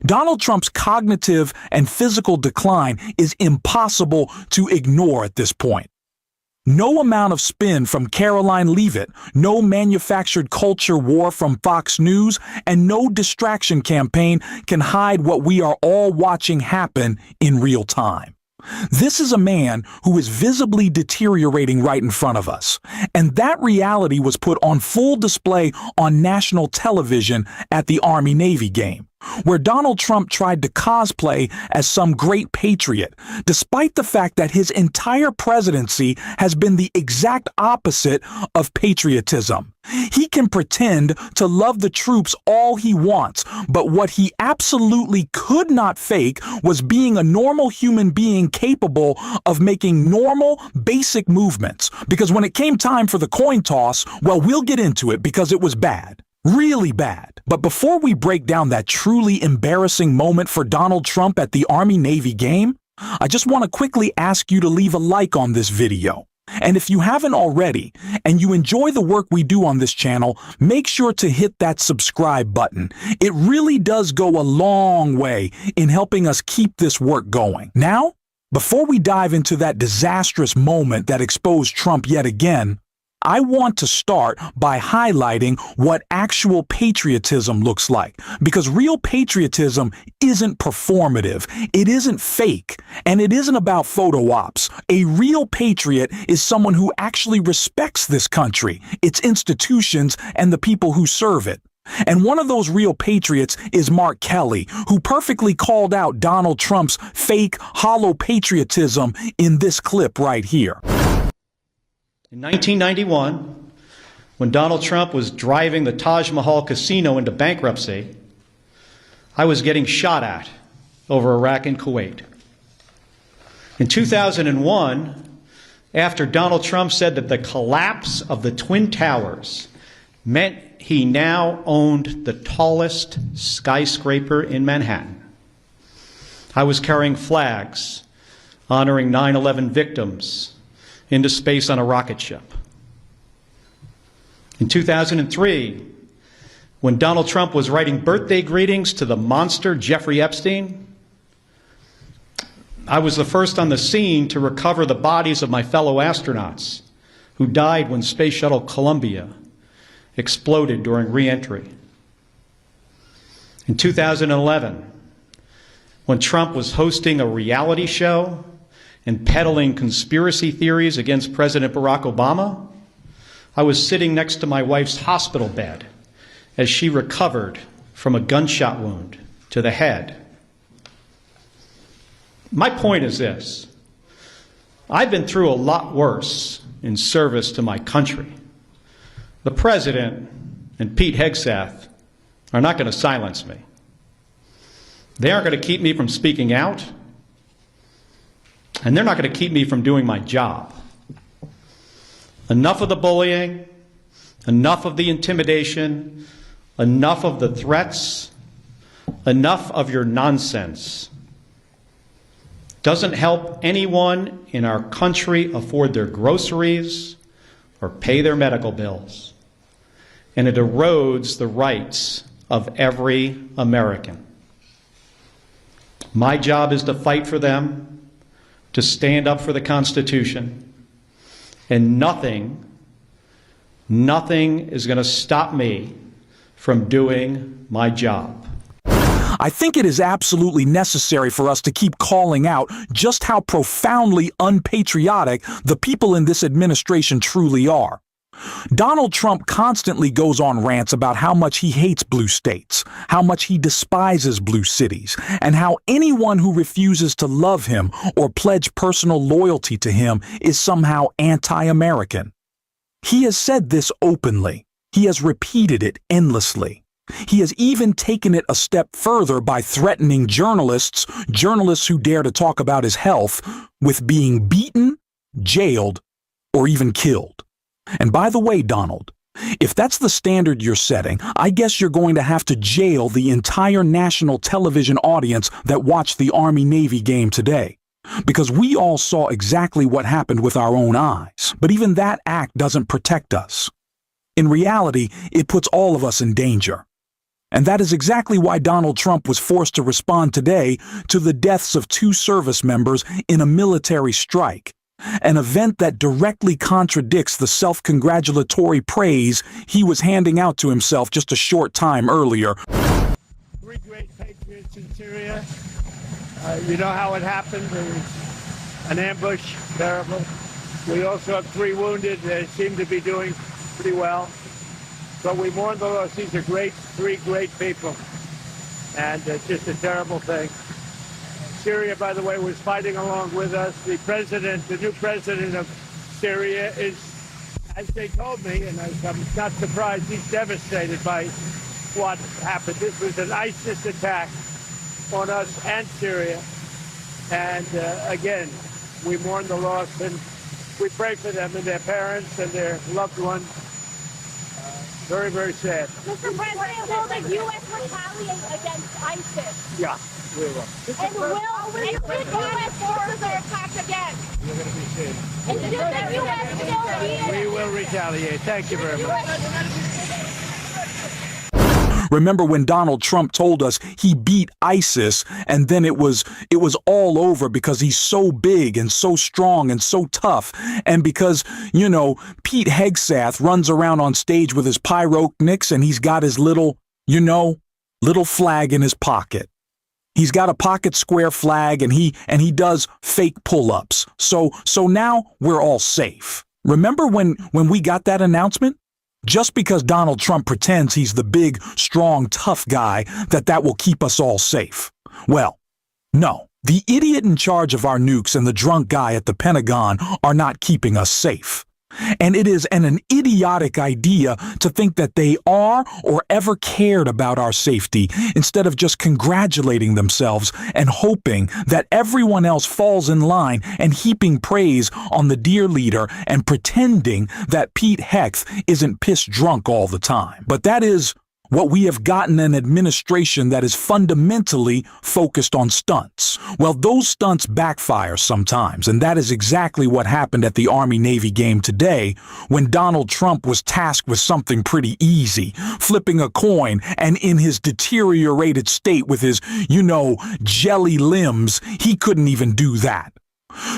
Donald Trump's cognitive and physical decline is impossible to ignore at this point. No amount of spin from Caroline Leavitt, no manufactured culture war from Fox News, and no distraction campaign can hide what we are all watching happen in real time. This is a man who is visibly deteriorating right in front of us, and that reality was put on full display on national television at the Army-Navy game, where Donald Trump tried to cosplay as some great patriot, despite the fact that his entire presidency has been the exact opposite of patriotism. He can pretend to love the troops all he wants, but what he absolutely could not fake was being a normal human being capable of making normal, basic movements. Because when it came time for the coin toss, well, we'll get into it because it was bad. Really bad. But before we break down that truly embarrassing moment for Donald Trump at the Army-Navy game, I just want to quickly ask you to leave a like on this video. And if you haven't already, and you enjoy the work we do on this channel, make sure to hit that subscribe button. It really does go a long way in helping us keep this work going. Now, before we dive into that disastrous moment that exposed Trump yet again, I want to start by highlighting what actual patriotism looks like, because real patriotism isn't performative, it isn't fake, and it isn't about photo ops. A real patriot is someone who actually respects this country, its institutions, and the people who serve it. And one of those real patriots is Mark Kelly, who perfectly called out Donald Trump's fake, hollow patriotism in this clip right here. In 1991, when Donald Trump was driving the Taj Mahal casino into bankruptcy, I was getting shot at over Iraq and Kuwait. In 2001, after Donald Trump said that the collapse of the Twin Towers meant he now owned the tallest skyscraper in Manhattan, I was carrying flags honoring 9/11 victims into space on a rocket ship. In 2003, when Donald Trump was writing birthday greetings to the monster Jeffrey Epstein, I was the first on the scene to recover the bodies of my fellow astronauts who died when Space Shuttle Columbia exploded during re-entry. In 2011, when Trump was hosting a reality show and peddling conspiracy theories against President Barack Obama, I was sitting next to my wife's hospital bed as she recovered from a gunshot wound to the head. My point is this: I've been through a lot worse in service to my country. The President and Pete Hegseth are not going to silence me. They aren't going to keep me from speaking out, and they're not going to keep me from doing my job. Enough of the bullying, enough of the intimidation, enough of the threats, enough of your nonsense. Doesn't help anyone in our country afford their groceries or pay their medical bills. And it erodes the rights of every American. My job is to fight for them, to stand up for the Constitution, and nothing is going to stop me from doing my job. I think it is absolutely necessary for us to keep calling out just how profoundly unpatriotic the people in this administration truly are. Donald Trump constantly goes on rants about how much he hates blue states, how much he despises blue cities, and how anyone who refuses to love him or pledge personal loyalty to him is somehow anti-American. He has said this openly. He has repeated it endlessly. He has even taken it a step further by threatening journalists who dare to talk about his health, with being beaten, jailed, or even killed. And by the way, Donald, if that's the standard you're setting, I guess you're going to have to jail the entire national television audience that watched the Army-Navy game today. Because we all saw exactly what happened with our own eyes. But even that act doesn't protect us. In reality, it puts all of us in danger. And that is exactly why Donald Trump was forced to respond today to the deaths of 2 service members in a military strike, an event that directly contradicts the self-congratulatory praise he was handing out to himself just a short time earlier. 3 great patriots in Syria. You know how it happened. There was an ambush, terrible. We also have 3 wounded. They seem to be doing pretty well. But we mourn the loss. These are 3 great people. And it's just a terrible thing. Syria, by the way, was fighting along with us. The new president of Syria is, as they told me, and I'm not surprised, he's devastated by what happened. This was an ISIS attack on us and Syria. And again, we mourn the loss and we pray for them and their parents and their loved ones. Very, very sad. Mr. President, will the U.S. retaliate against ISIS? Yeah, we will. And will the U.S. forces are attacked again? You're going to be safe. And should the U.S. still be in? We will retaliate. Thank you very much. Remember when Donald Trump told us he beat ISIS, and then it was all over because he's so big and so strong and so tough, and because, Pete Hegseth runs around on stage with his pyrotechnics and he's got his little flag in his pocket. He's got a pocket square flag and he does fake pull-ups. So now we're all safe. Remember when we got that announcement? Just because Donald Trump pretends he's the big, strong, tough guy, that will keep us all safe. Well, no. The idiot in charge of our nukes and the drunk guy at the Pentagon are not keeping us safe. And it is an idiotic idea to think that they are or ever cared about our safety instead of just congratulating themselves and hoping that everyone else falls in line and heaping praise on the dear leader and pretending that Pete Hegseth isn't pissed drunk all the time. But that is what we have gotten, an administration that is fundamentally focused on stunts. Well, those stunts backfire sometimes, and that is exactly what happened at the Army-Navy game today when Donald Trump was tasked with something pretty easy, flipping a coin, and in his deteriorated state with his, jelly limbs, he couldn't even do that.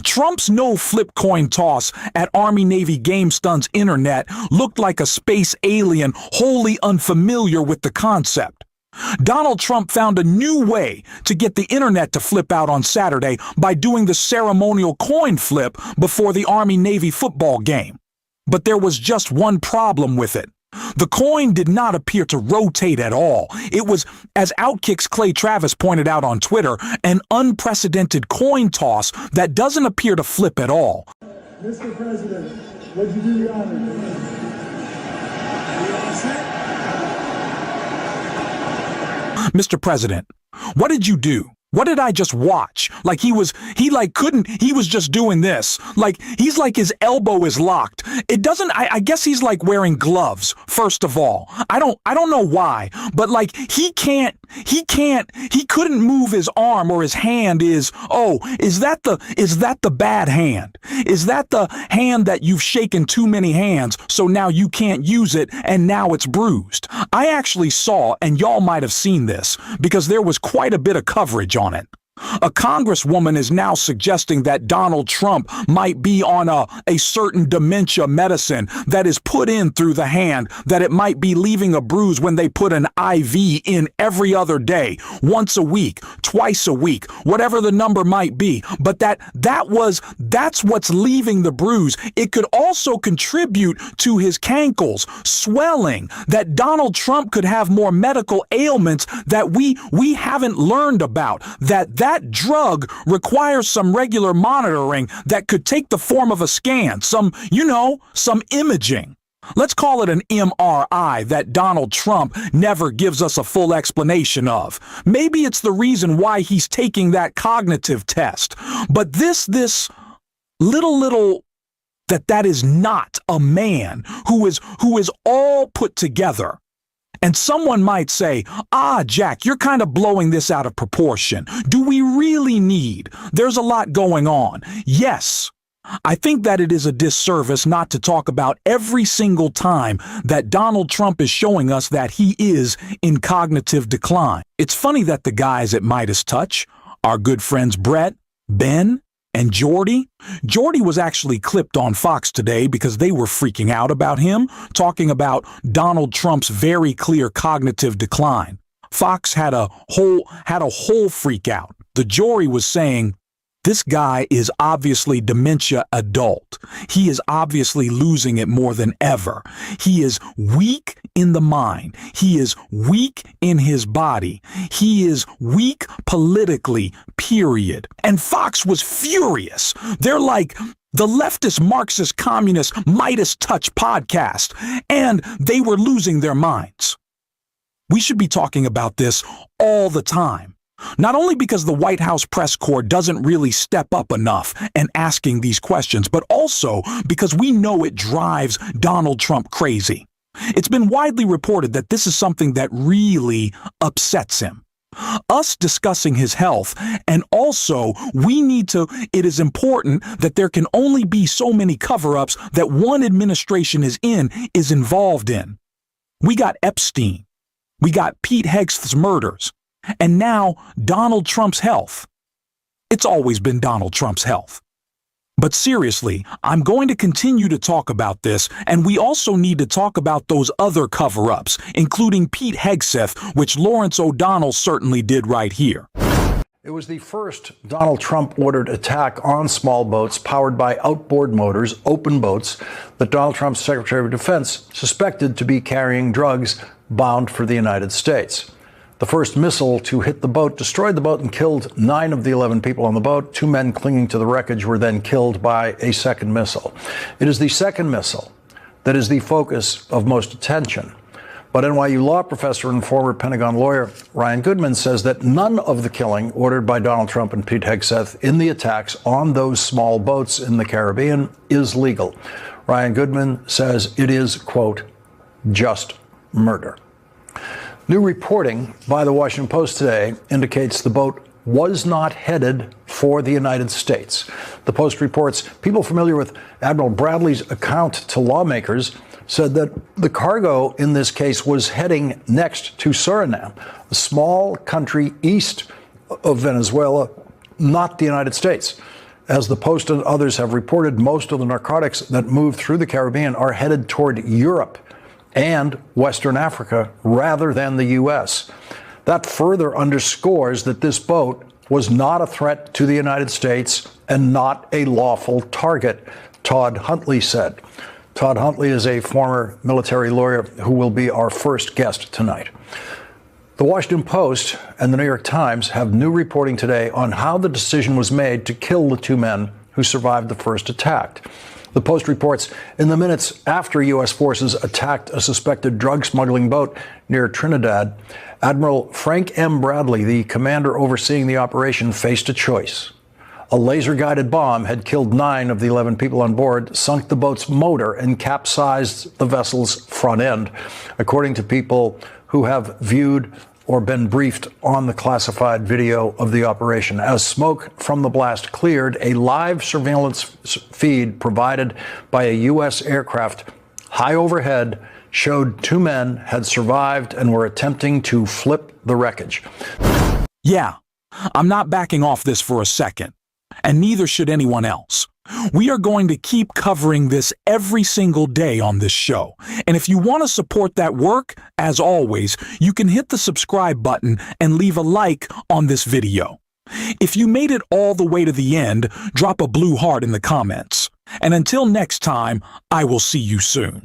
Trump's no-flip coin toss at Army-Navy game stunts internet looked like a space alien wholly unfamiliar with the concept. Donald Trump found a new way to get the internet to flip out on Saturday by doing the ceremonial coin flip before the Army-Navy football game. But there was just one problem with it. The coin did not appear to rotate at all. It was, as Outkick's Clay Travis pointed out on Twitter, an unprecedented coin toss that doesn't appear to flip at all. Mr. President, would you do the honor? Mr. President, what did you do? What did I just watch? He was just doing this. His elbow is locked. I guess he's wearing gloves, first of all. I don't know why, but he couldn't move his arm or his hand is that the bad hand? Is that the hand that you've shaken too many hands, so now you can't use it and now it's bruised? I actually saw, and y'all might have seen this, because there was quite a bit of coverage on it. A congresswoman is now suggesting that Donald Trump might be on a certain dementia medicine that is put in through the hand, that it might be leaving a bruise when they put an IV in every other day, once a week, twice a week, whatever the number might be. But that's what's leaving the bruise. It could also contribute to his cankles, swelling, that Donald Trump could have more medical ailments that we haven't learned about, that drug requires some regular monitoring that could take the form of a scan, some imaging. Let's call it an MRI that Donald Trump never gives us a full explanation of. Maybe it's the reason why he's taking that cognitive test. But this little that is not a man who is all put together. And someone might say, Jack, you're kind of blowing this out of proportion. Do we really need? There's a lot going on. Yes, I think that it is a disservice not to talk about every single time that Donald Trump is showing us that he is in cognitive decline. It's funny that the guys at Midas Touch, our good friends Brett, Ben, and Jordy was actually clipped on Fox today because they were freaking out about him, talking about Donald Trump's very clear cognitive decline. Fox had a whole freak out. The jury was saying, this guy is obviously dementia adult. He is obviously losing it more than ever. He is weak in the mind. He is weak in his body. He is weak politically, period. And Fox was furious. They're like the leftist Marxist communist Midas Touch podcast, and they were losing their minds. We should be talking about this all the time. Not only because the White House press corps doesn't really step up enough and asking these questions, but also because we know it drives Donald Trump crazy. It's been widely reported that this is something that really upsets him. Us discussing his health, and also it is important that there can only be so many cover-ups that one administration is involved in. We got Epstein. We got Pete Hegseth's murders. And now, Donald Trump's health. It's always been Donald Trump's health. But seriously, I'm going to continue to talk about this, and we also need to talk about those other cover-ups, including Pete Hegseth, which Lawrence O'Donnell certainly did right here. It was the first Donald Trump-ordered attack on small boats powered by outboard motors, open boats, that Donald Trump's Secretary of Defense suspected to be carrying drugs bound for the United States. The first missile to hit the boat destroyed the boat and killed 9 of the 11 people on the boat. 2 men clinging to the wreckage were then killed by a second missile. It is the second missile that is the focus of most attention. But NYU law professor and former Pentagon lawyer Ryan Goodman says that none of the killing ordered by Donald Trump and Pete Hegseth in the attacks on those small boats in the Caribbean is legal. Ryan Goodman says it is, quote, just murder. New reporting by the Washington Post today indicates the boat was not headed for the United States. The Post reports people familiar with Admiral Bradley's account to lawmakers said that the cargo in this case was heading next to Suriname, a small country east of Venezuela, not the United States. As the Post and others have reported, most of the narcotics that move through the Caribbean are headed toward Europe and Western Africa rather than the U.S. That further underscores that this boat was not a threat to the United States and not a lawful target, Todd Huntley said. Todd Huntley is a former military lawyer who will be our first guest tonight. The Washington Post and the New York Times have new reporting today on how the decision was made to kill the 2 men who survived the first attack. The Post reports in the minutes after U.S. forces attacked a suspected drug smuggling boat near Trinidad, Admiral Frank M. Bradley, the commander overseeing the operation, faced a choice. A laser-guided bomb had killed 9 of the 11 people on board, sunk the boat's motor, and capsized the vessel's front end, according to people who have viewed or been briefed on the classified video of the operation. As smoke from the blast cleared, a live surveillance feed provided by a U.S. aircraft high overhead showed 2 men had survived and were attempting to flip the wreckage. Yeah, I'm not backing off this for a second, and neither should anyone else. We are going to keep covering this every single day on this show. And if you want to support that work, as always, you can hit the subscribe button and leave a like on this video. If you made it all the way to the end, drop a blue heart in the comments. And until next time, I will see you soon.